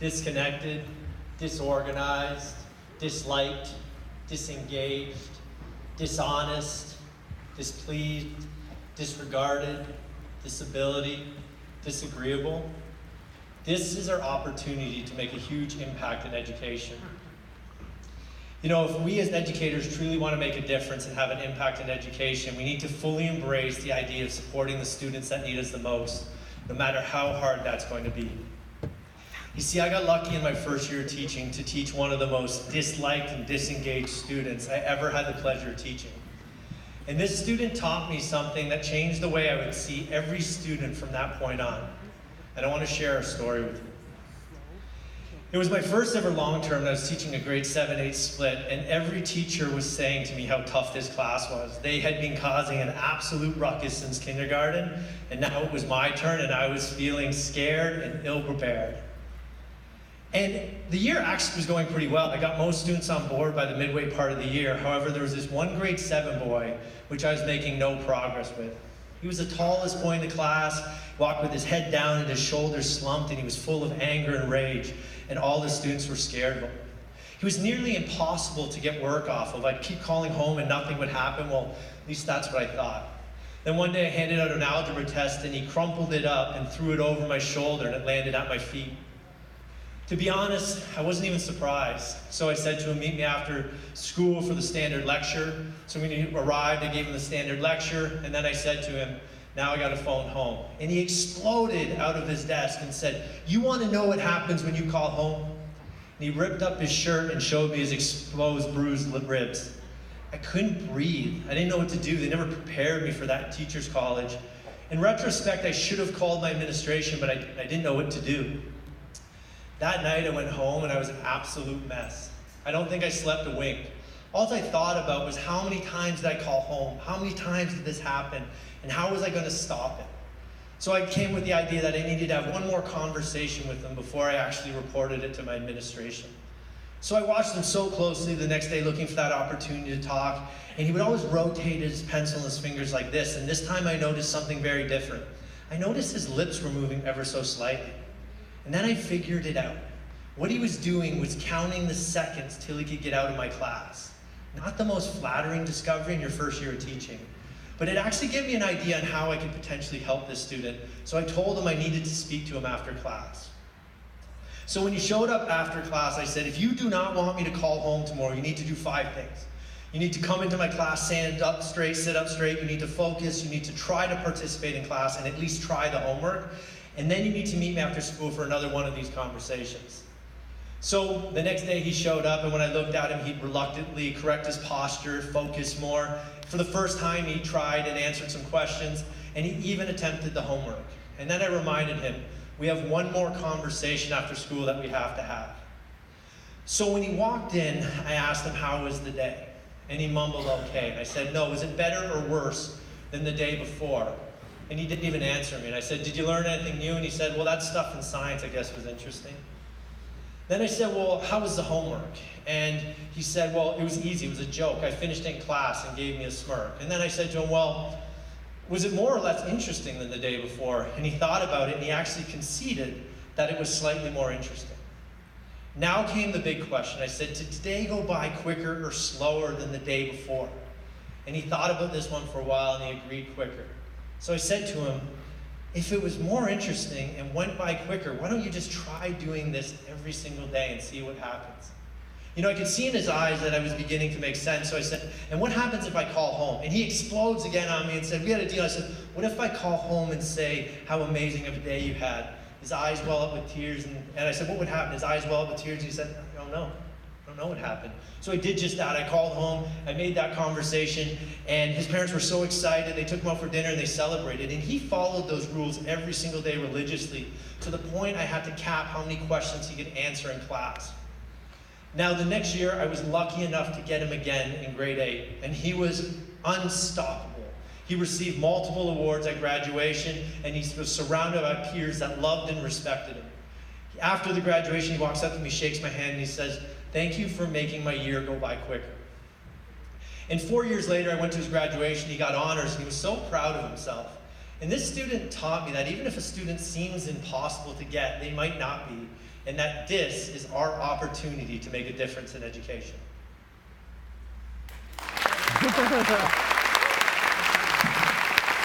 disconnected, disorganized, disliked, disengaged, dishonest, displeased, disregarded, disability, disagreeable. This is our opportunity to make a huge impact in education. You know, if we as educators truly want to make a difference and have an impact in education, we need to fully embrace the idea of supporting the students that need us the most, no matter how hard that's going to be. You see, I got lucky in my first year of teaching to teach one of the most disliked and disengaged students I ever had the pleasure of teaching. And this student taught me something that changed the way I would see every student from that point on. And I want to share a story with you. It was my first ever long term, and I was teaching a grade 7-8 split, and every teacher was saying to me how tough this class was. They had been causing an absolute ruckus since kindergarten, and now it was my turn, and I was feeling scared and ill-prepared. And the year actually was going pretty well. I got most students on board by the midway part of the year. However, there was this one grade 7 boy, which I was making no progress with. He was the tallest boy in the class, walked with his head down and his shoulders slumped, and he was full of anger and rage, and all the students were scared of him. He was nearly impossible to get work off of. I'd keep calling home and nothing would happen. Well, at least that's what I thought. Then one day I handed out an algebra test and he crumpled it up and threw it over my shoulder and it landed at my feet. To be honest, I wasn't even surprised. So I said to him, meet me after school for the standard lecture. So when he arrived, I gave him the standard lecture, and then I said to him, now I got to phone home. And he exploded out of his desk and said, you want to know what happens when you call home? And he ripped up his shirt and showed me his exposed, bruised ribs. I couldn't breathe. I didn't know what to do. They never prepared me for that teacher's college. In retrospect, I should have called my administration, but I didn't know what to do. That night I went home and I was an absolute mess. I don't think I slept a wink. All I thought about was how many times did I call home? How many times did this happen? And how was I going to stop it? So I came with the idea that I needed to have one more conversation with them before I actually reported it to my administration. So I watched him so closely the next day looking for that opportunity to talk, and he would always rotate his pencil in his fingers like this, and this time I noticed something very different. I noticed his lips were moving ever so slightly. And then I figured it out. What he was doing was counting the seconds till he could get out of my class. Not the most flattering discovery in your first year of teaching, but it actually gave me an idea on how I could potentially help this student. So I told him I needed to speak to him after class. So when he showed up after class, I said, if you do not want me to call home tomorrow, you need to do 5 things. You need to come into my class, stand up straight, sit up straight. You need to focus. You need to try to participate in class and at least try the homework. And then you need to meet me after school for another one of these conversations. So the next day he showed up, and when I looked at him, he'd reluctantly correct his posture, focus more. For the first time, he tried and answered some questions, and he even attempted the homework. And then I reminded him, we have one more conversation after school that we have to have. So when he walked in, I asked him, how was the day? And he mumbled, okay. And I said, no, was it better or worse than the day before? And he didn't even answer me. And I said, did you learn anything new? And he said, well, that stuff in science, I guess, was interesting. Then I said, well, how was the homework? And he said, well, it was easy. It was a joke. I finished in class and gave me a smirk. And then I said to him, well, was it more or less interesting than the day before? And he thought about it, and he actually conceded that it was slightly more interesting. Now came the big question. I said, did today go by quicker or slower than the day before? And he thought about this one for a while, and he agreed quicker. So I said to him, if it was more interesting and went by quicker, why don't you just try doing this every single day and see what happens? You know, I could see in his eyes that I was beginning to make sense. So I said, and what happens if I call home? And he explodes again on me and said, we had a deal. I said, what if I call home and say how amazing of a day you had? His eyes well up with tears. And I said, what would happen? His eyes well up with tears. And he said, I don't know. I don't know what happened. So I did just that. I called home, I made that conversation, and his parents were so excited. They took him out for dinner and they celebrated. And he followed those rules every single day religiously, to the point I had to cap how many questions he could answer in class. Now the next year, I was lucky enough to get him again in grade 8, and he was unstoppable. He received multiple awards at graduation, and he was surrounded by peers that loved and respected him. After the graduation, he walks up to me, shakes my hand, and he says, thank you for making my year go by quicker. And 4 years later, I went to his graduation. He got honors, and he was so proud of himself. And this student taught me that even if a student seems impossible to get, they might not be, and that this is our opportunity to make a difference in education.